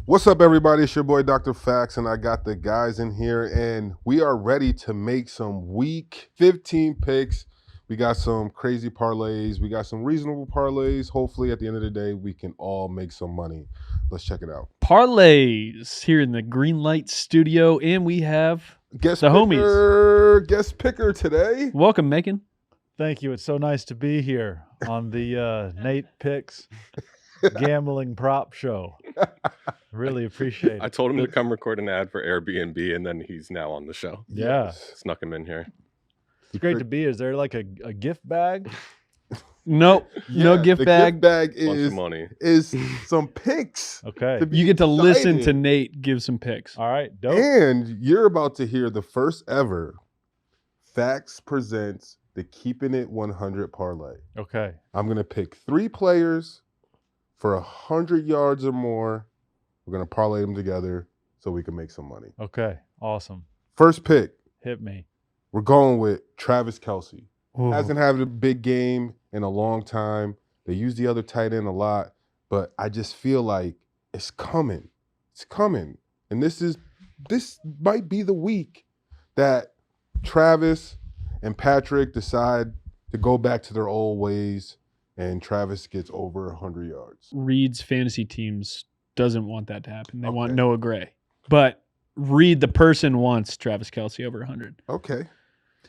What's up, everybody? It's your boy, Dr. Fax, and I got the guys in here, and we are ready to make some Week 15 picks. We got some crazy parlays. We got some reasonable parlays. Hopefully, at the end of the day, we can all make some money. Let's check it out. Parlays here in the Green Light Studio, and we have Guest the homies. Guest picker today. Welcome, Macon. Thank you. It's so nice to be here on the Nate Picks Gambling Prop Show. Really appreciate it. I told him to come record an ad for Airbnb, and then he's now on the show. Yeah. Snuck him in here. It's great to be here. Is there like a gift bag? Nope, no Yeah, gift the bag. Gift bag Bunch of money. is some picks. Okay. to be You get to listen to excited. Nate give some picks. All right. Dope. And you're about to hear the first ever Fax presents the Keeping It 100 parlay. Okay. I'm going to pick 3 players for 100 yards or more. We're going to parlay them together so we can make some money. Okay. Awesome. First pick, Hit me. we're going with Travis Kelce. Ooh. Hasn't had a big game in a long time. They use the other tight end a lot, but I just feel like it's coming. It's coming. And this might be the week that Travis and Patrick decide to go back to their old ways and Travis gets over 100 yards. Reed's fantasy teams doesn't want that to happen. They want Okay. Noah Gray. But Reed, the person, wants Travis Kelce over 100. Okay.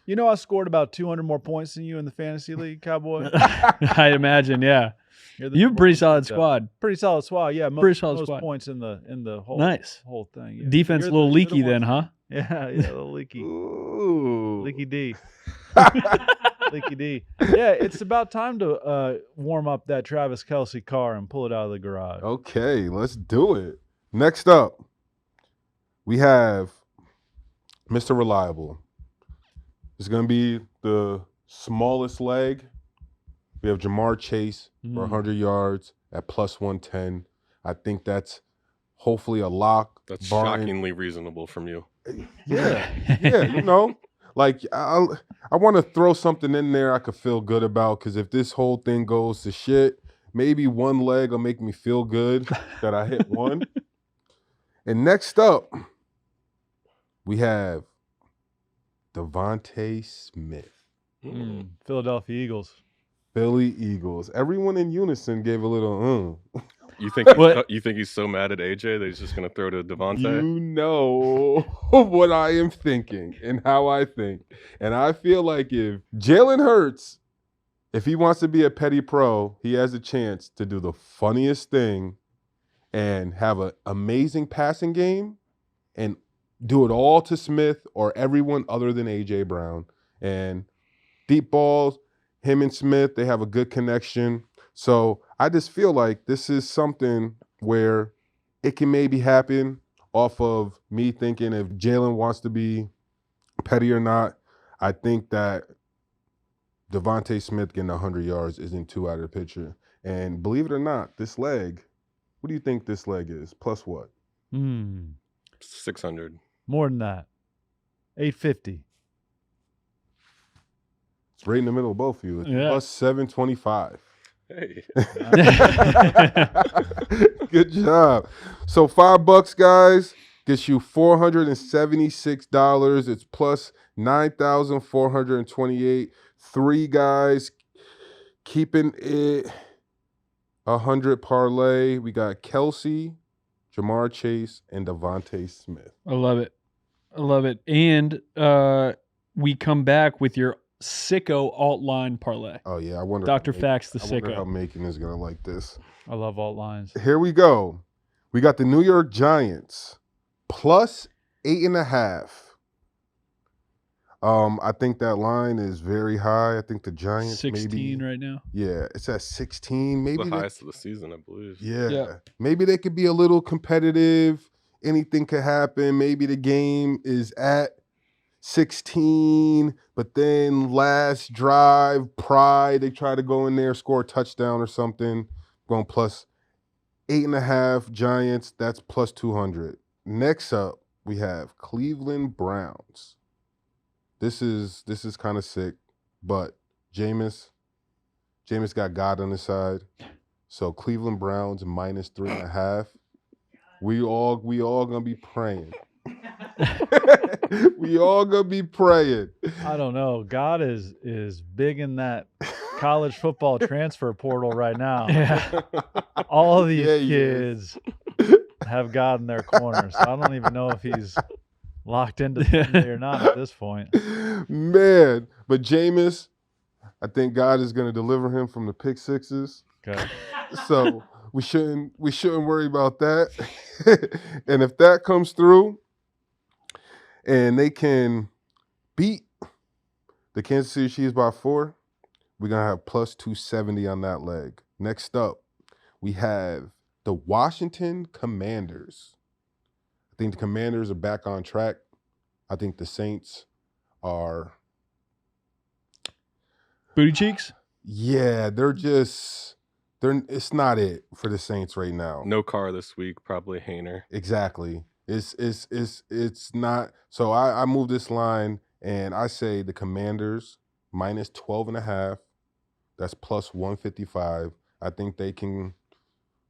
You know I scored about 200 more points than you in the fantasy league, Cowboy. I imagine, yeah. You're the You have a pretty solid so- squad. Pretty solid squad. Yeah. Pretty solid most squad. points in the whole Nice. whole thing. Yeah. Defense a You're little the- you're the leaky then, one- huh? Yeah. Yeah. A little leaky. Ooh. Leaky D. Leaky D. Yeah, it's about time to warm up that Travis Kelce car and pull it out of the garage. Okay, let's do it. Next up, we have Mr. Reliable. It's going to be the smallest leg. We have Jamar Chase for 100 yards at plus 110. I think that's hopefully a lock. That's barring- shockingly reasonable from you. Yeah, yeah, you know. Like, I want to throw something in there I could feel good about, because if this whole thing goes to shit, maybe one leg will make me feel good that I hit one. And next up, we have DeVonta Smith, Philadelphia Eagles. Philly Eagles. Everyone in unison gave a little, You think What? you think he's so mad at AJ that he's just gonna throw to Devontae? You know what I am thinking and how I think. And I feel like if Jalen Hurts, if he wants to be a petty pro, he has a chance to do the funniest thing and have an amazing passing game and do it all to Smith or everyone other than A.J. Brown. And deep balls, him and Smith, they have a good connection. So I just feel like this is something where it can maybe happen off of me thinking if Jalen wants to be petty or not. I think that DeVonta Smith getting 100 yards isn't too out of the picture. And believe it or not, this leg, what do you think this leg is? Plus what? 600. More than that. 850. It's right in the middle of both of you. It's Yeah. plus 725. Hey, Good job. So $5, guys, gets you $476. It's plus 9,428. 3 guys keeping it 100 parlay. We got Kelce, Jamar Chase, and DeVonta Smith. I love it. I love it. And we come back with your Sicko alt line parlay. Oh yeah, I wonder. Dr. Fax the I wonder how Sicko. Macon is gonna like this. I love alt lines. Here we go. We got the New York Giants plus 8.5. I think that line is very high. I think the Giants 16 maybe, right now. yeah, it's at 16. Maybe the they, highest of the season, I believe. yeah, Yeah. maybe they could be a little competitive. Anything could happen. Maybe the game is at 16, but then last drive, pride, they try to go in there, score a touchdown or something. Going plus 8.5 Giants. That's plus 200. Next up, we have Cleveland Browns. This is kind of sick, but Jameis got God on his side. So Cleveland Browns minus 3.5. We all gonna be praying. We all gonna be praying. I don't know. God is big in that college football transfer portal right now. Yeah. All of these Yeah, he is. kids have God in their corner. So I don't even know if he's locked into Sunday or not at this point. Man, but Jameis, I think God is gonna deliver him from the pick sixes. Okay. So we shouldn't worry about that. And if that comes through and they can beat the Kansas City Chiefs by 4, we're going to have plus 270 on that leg. Next up, we have the Washington Commanders. I think the Commanders are back on track. I think the Saints are... Booty cheeks? Yeah, it's not it for the Saints right now. No car this week, probably Hayner. Exactly. It's not. So I move this line and I say the Commanders minus 12.5. That's plus 155. I think they can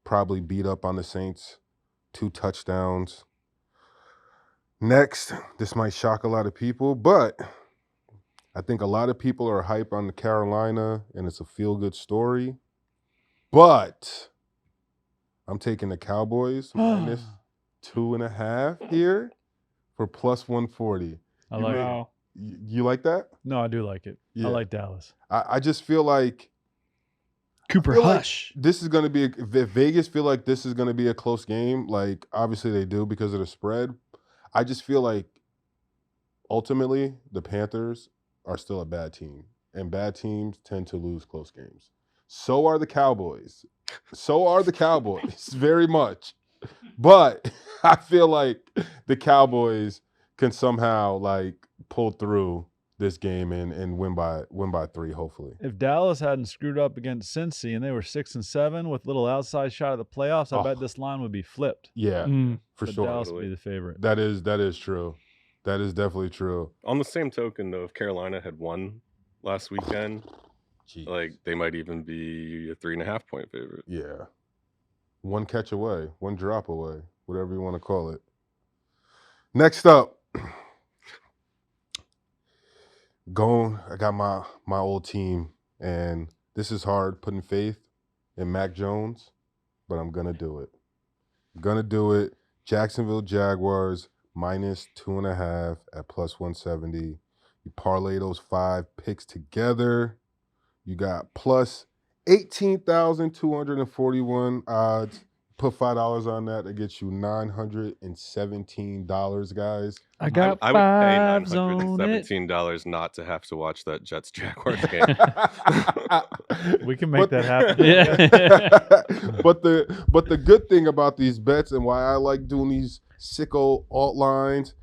probably beat up on the Saints 2 touchdowns. Next, this might shock a lot of people, but I think a lot of people are hype on the Carolina and it's a feel-good story. But I'm taking the Cowboys minus 2.5 here for plus 140. I like it. Wow. You like that? No, I do like it. Yeah. I like Dallas. I just feel like Cooper feel like Hush. this is going to be if Vegas feel like this is going to be a close game, like obviously they do because of the spread. I just feel like ultimately the Panthers are still a bad team, and bad teams tend to lose close games. So are the Cowboys. Very much. But I feel like the Cowboys can somehow like pull through this game and win by 3, hopefully. If Dallas hadn't screwed up against Cincy and they were 6-7 with little outside shot of the playoffs, I bet this line would be flipped. Yeah, for But sure. Dallas would be the favorite. That is true. That is definitely true. On the same token, though, if Carolina had won last weekend, Jeez. like they might even be a 3.5 point favorite. Yeah. One catch away, one drop away, whatever you want to call it. Next up, I got my old team, and this is hard putting faith in Mac Jones, but I'm going to do it. Jacksonville Jaguars minus 2.5 at plus 170. You parlay those 5 picks together. You got plus 18,241 odds. Put $5 on that. That gets you $917, guys. I got I would pay fives on it. $917 not to have to watch that Jets Jaguars game. We can make that happen. Yeah. But the good thing about these bets and why I like doing these sicko alt lines,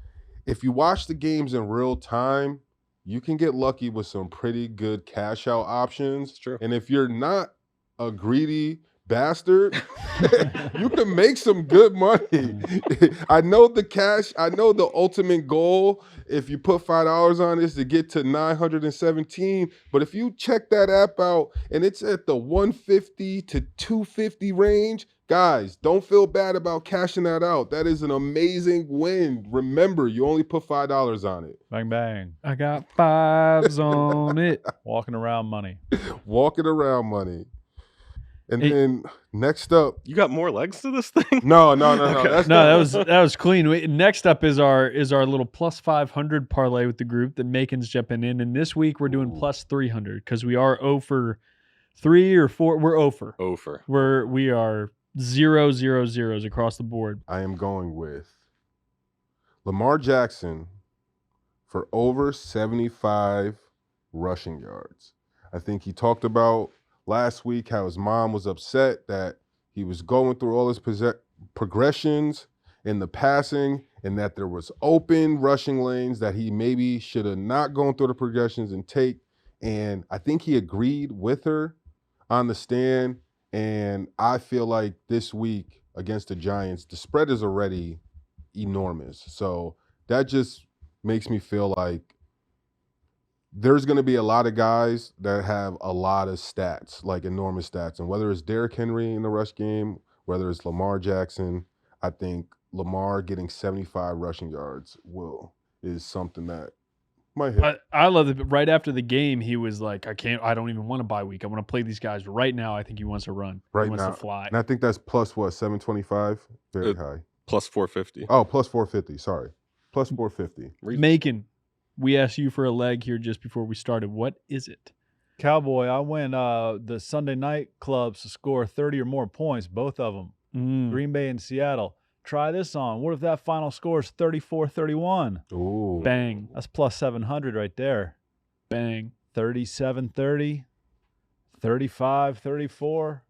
if you watch the games in real time, you can get lucky with some pretty good cash out options. It's true. And if you're not a greedy bastard, you can make some good money. I know the ultimate goal, if you put $5 on this, to get to 917. But if you check that app out and it's at the 150 to 250 range, guys, don't feel bad about cashing that out. That is an amazing win. Remember, you only put $5 on it. Bang, bang. I got fives on it. Walking around money. Walking around money. And Hey. then next up, You got more legs to this thing? no. Okay. That's No, that was clean. Next up is our little plus 500 parlay with the group that Macon's jumping in. And this week we're doing plus 300 because we are 0 for 3 or 4. We're 0 for. Over. We are 0, 0, 0s across the board. I am going with Lamar Jackson for over 75 rushing yards. I think he talked about last week how his mom was upset that he was going through all his progressions in the passing and that there was open rushing lanes that he maybe should have not gone through the progressions and take. And I think he agreed with her on the stand. And I feel like this week against the Giants, the spread is already enormous. So that just makes me feel like there's going to be a lot of guys that have a lot of stats, like enormous stats. And whether it's Derrick Henry in the rush game, whether it's Lamar Jackson, I think Lamar getting 75 rushing yards is something that might hit. I love it. Right after the game, he was like, I don't even want a bye week. I want to play these guys. Right now, I think he wants to run. Right he wants now. to fly. And I think that's plus what, 725? Very high. Plus 450. Oh, plus 450. Sorry. Plus 450. Macon, we asked you for a leg here just before we started. What is it? Cowboy, I went the Sunday night clubs to score 30 or more points, both of them. Green Bay and Seattle. Try this on. What if that final score is 34-31? Ooh. Bang. That's plus 700 right there. Bang. 37-30, 35-34,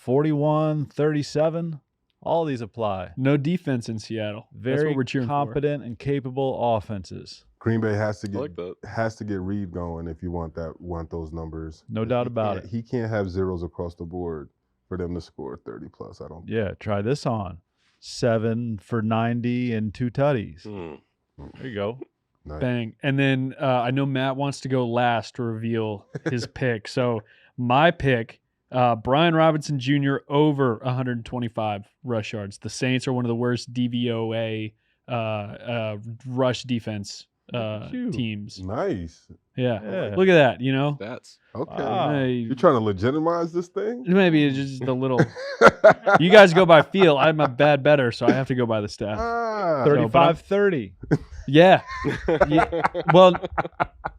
41-37. All these apply. No defense in Seattle. That's Very what we're cheering competent and capable offenses. Green Bay has to I get like that. has to get Reed going if you want those numbers. No doubt about it. He can't have zeros across the board for them to score 30 plus. I don't. Yeah, try this on. 7 for 90 and 2 tutties. There you go. for. Nice. Bang. And then I know Matt wants to go last to reveal his pick. So my pick, Brian Robinson Jr. over 125 rush yards. The Saints are one of the worst DVOA rush defense teams. Nice. Yeah. Yeah. Look at that, you know? That's Okay. Wow. You're trying to legitimize this thing? Maybe it's just a little. You guys go by feel. I'm a bad better, so I have to go by the stats. Ah. 35-30. Yeah. Well,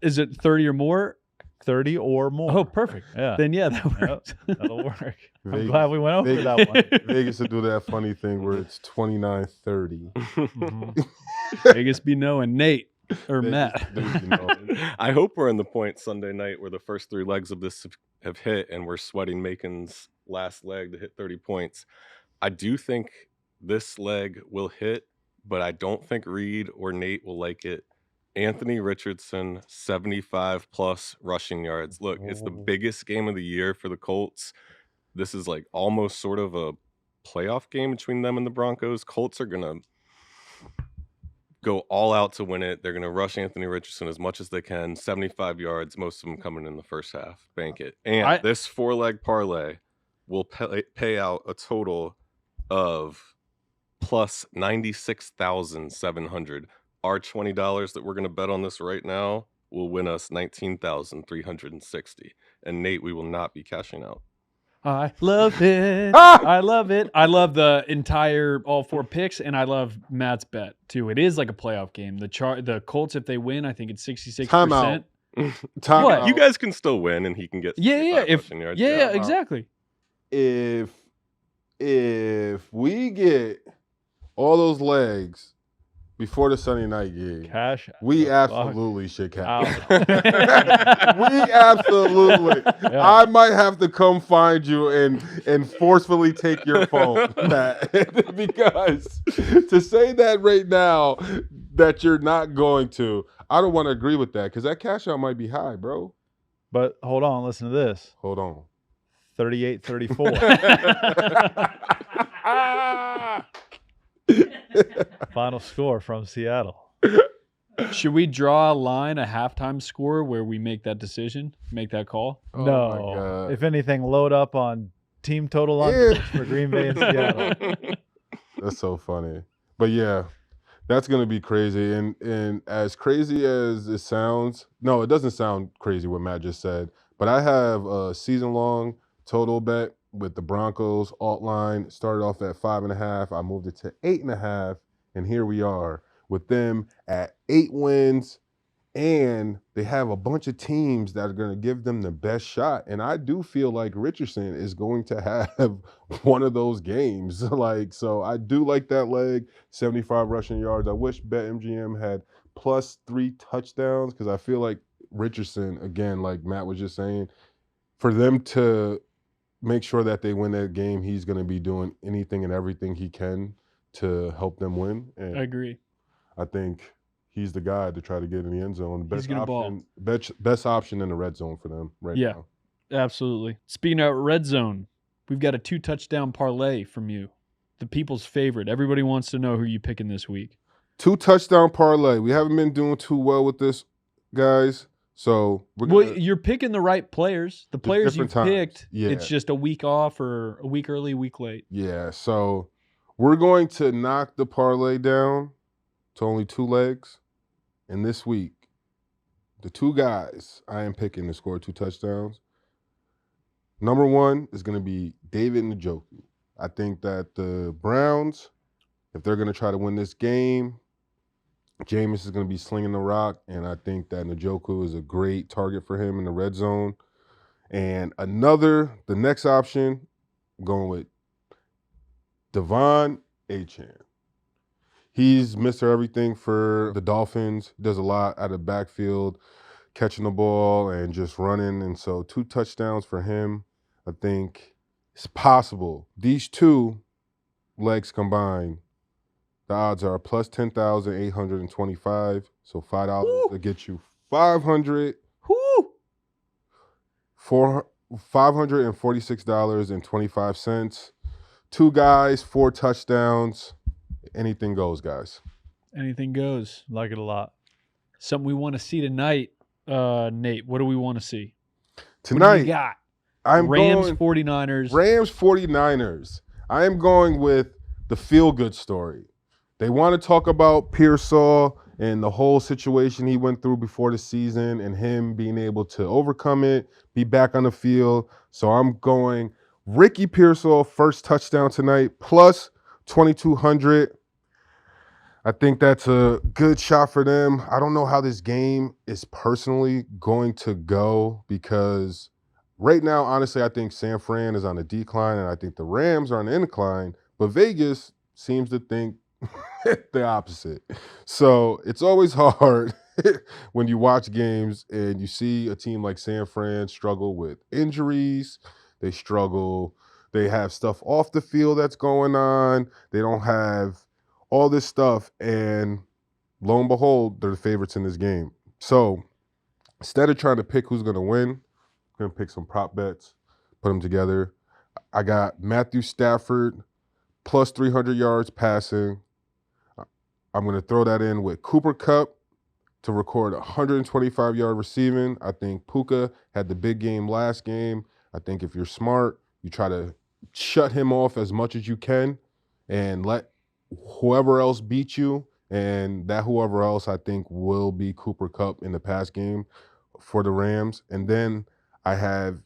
is it 30 or more? 30 or more. Oh, perfect. Yeah. Then yeah, that works. That'll work. I'm Vegas- glad we went over Vegas- that one. Vegas to do that funny thing where it's 29-30. Mhm. Vegas be knowing Nate or Vegas Matt. do, you know. I hope we're in the point Sunday night where the first 3 legs of this have hit and we're sweating Macon's last leg to hit 30 points. I do think this leg will hit, but I don't think Reed or Nate will like it. Anthony Richardson, 75 plus rushing yards. Look, it's the biggest game of the year for the Colts. This is like almost sort of a playoff game between them and the Broncos. Colts are going to go all out to win it. They're going to rush Anthony Richardson as much as they can. 75 yards, most of them coming in the first half. Bank it. And this 4-leg parlay will pay out a total of plus 96,700. Our $20 that we're going to bet on this right now will win us 19,360. And Nate, we will not be cashing out. I love it. I love it. I love the entire all 4 picks, and I love Matt's bet too. It is like a playoff game. The Colts, if they win, I think it's 66%. Time out. What? You guys can still win, and he can get Yeah. rushing yards. Yeah, exactly. If we get all those legs before the Sunday night game, Cash. we the absolutely should fuck cash. out. We absolutely. Yeah. I might have to come find you and forcefully take your phone, Matt, because to say that right now that you're not going to, I don't want to agree with that because that cash out might be high, bro. But hold on, listen to this. Hold on. 38-34. Final score from Seattle. Should we draw a line, a halftime score where we make that decision, make that call? Oh my No. God. If anything, load up on team total unders for Green Bay and Seattle. That's so funny. But yeah, that's gonna be crazy. And as crazy as it sounds, no, it doesn't sound crazy what Matt just said. But I have a season-long total bet with the Broncos alt line. Started off at 5.5. I moved it to 8.5, and here we are with them at 8 wins. And they have a bunch of teams that are going to give them the best shot. And I do feel like Richardson is going to have one of those games. So I do like that leg, 75 rushing yards. I wish BetMGM had plus 3 touchdowns because I feel like Richardson, again, like Matt was just saying, for them to make sure that they win that game, he's going to be doing anything and everything he can to help them win. And I agree. I think he's the guy to try to get in the end zone. He's gonna ball. Best option in the red zone for them right now. Absolutely. Speaking of red zone, we've got a 2-touchdown parlay from you, the people's favorite. Everybody wants to know who you picking this week. 2-touchdown parlay. We haven't been doing too well with this, guys. So we're gonna, Well, you're picking the right players. The players you different times. picked, Yeah. it's just a week off or a week early, week late. yeah. So We're going to knock the parlay down to only 2 legs. And this week, the 2 guys I am picking to score 2 touchdowns. Number 1 is going to be David Njoku. I think that the Browns, if they're going to try to win this game, Jameis is going to be slinging the rock, and I think that Njoku is a great target for him in the red zone. And the next option, I'm going with Devon Achane. He's Mr. Everything for the Dolphins. Does a lot out of the backfield, catching the ball and just running. And so 2 touchdowns for him, I think it's possible. These 2 legs combined, the odds are plus 10,825. So $5 to get you 500. Woo! $546.25. 2 guys, 4 touchdowns. Anything goes, guys. Anything goes. Like it a lot. Something we want to see tonight, Nate. What do we want to see? Tonight, What do you got? I'm Rams, going 49ers. Rams 49ers. I am going with the feel-good story. They want to talk about Pearsall and the whole situation he went through before the season and him being able to overcome it, be back on the field. So I'm going Ricky Pearsall, first touchdown tonight, plus 2,200. I think that's a good shot for them. I don't know how this game is personally going to go because right now, honestly, I think San Fran is on a decline and I think the Rams are on an incline, but Vegas seems to think the opposite. So it's always hard when you watch games and you see a team like San Fran struggle with injuries. They struggle. They have stuff off the field that's going on. They don't have all this stuff. And lo and behold, they're the favorites in this game. So instead of trying to pick who's going to win, I'm going to pick some prop bets, put them together. I got Matthew Stafford plus 300 yards passing. I'm going to throw that in with Cooper Kupp to record 125-yard receiving. I think Puka had the big game last game. I think if you're smart, you try to shut him off as much as you can and let whoever else beat you. And that whoever else, I think, will be Cooper Kupp in the pass game for the Rams. And then I have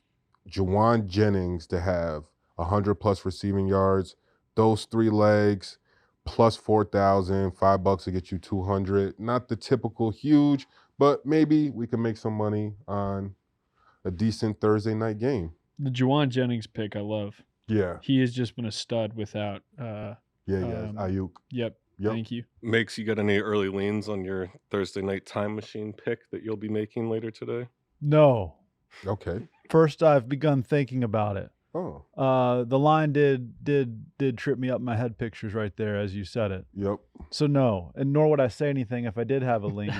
Juwan Jennings to have 100-plus receiving yards. Those 3 legs, plus 4,000, $5 to get you 200. Not the typical huge, but maybe we can make some money on a decent Thursday night game. The Juwan Jennings pick I love. Yeah. He has just been a stud without Ayuk. Yep. Thank you. Makes, you got any early leans on your Thursday night time machine pick that you'll be making later today? No. Okay. First, I've begun thinking about it. Oh. The line did trip me up my head pictures right there as you said it. Yep. So no, and nor would I say anything if I did have a lean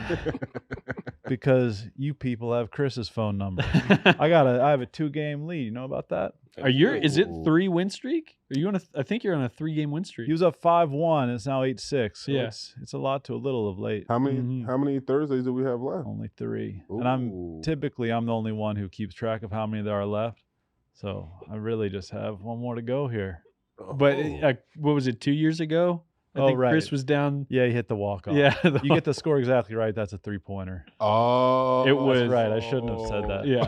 because you people have Chris's phone number. I have a 2-game lead. You know about that? Is it 3 win streak? Are you on I think you're on a 3-game win streak. He was up 5-1. It's now 8-6. So Yeah. it's a lot to a little of late. How many Thursdays do we have left? Only 3. Ooh. And I'm the only one who keeps track of how many there are left. So I really just have one more to go here. But what was it, 2 years ago? I think right. Chris was down. Yeah, he hit the walk-off. Yeah. You get the score exactly right. That's a 3-pointer. Oh. It was. Right. I shouldn't have said that. Yeah.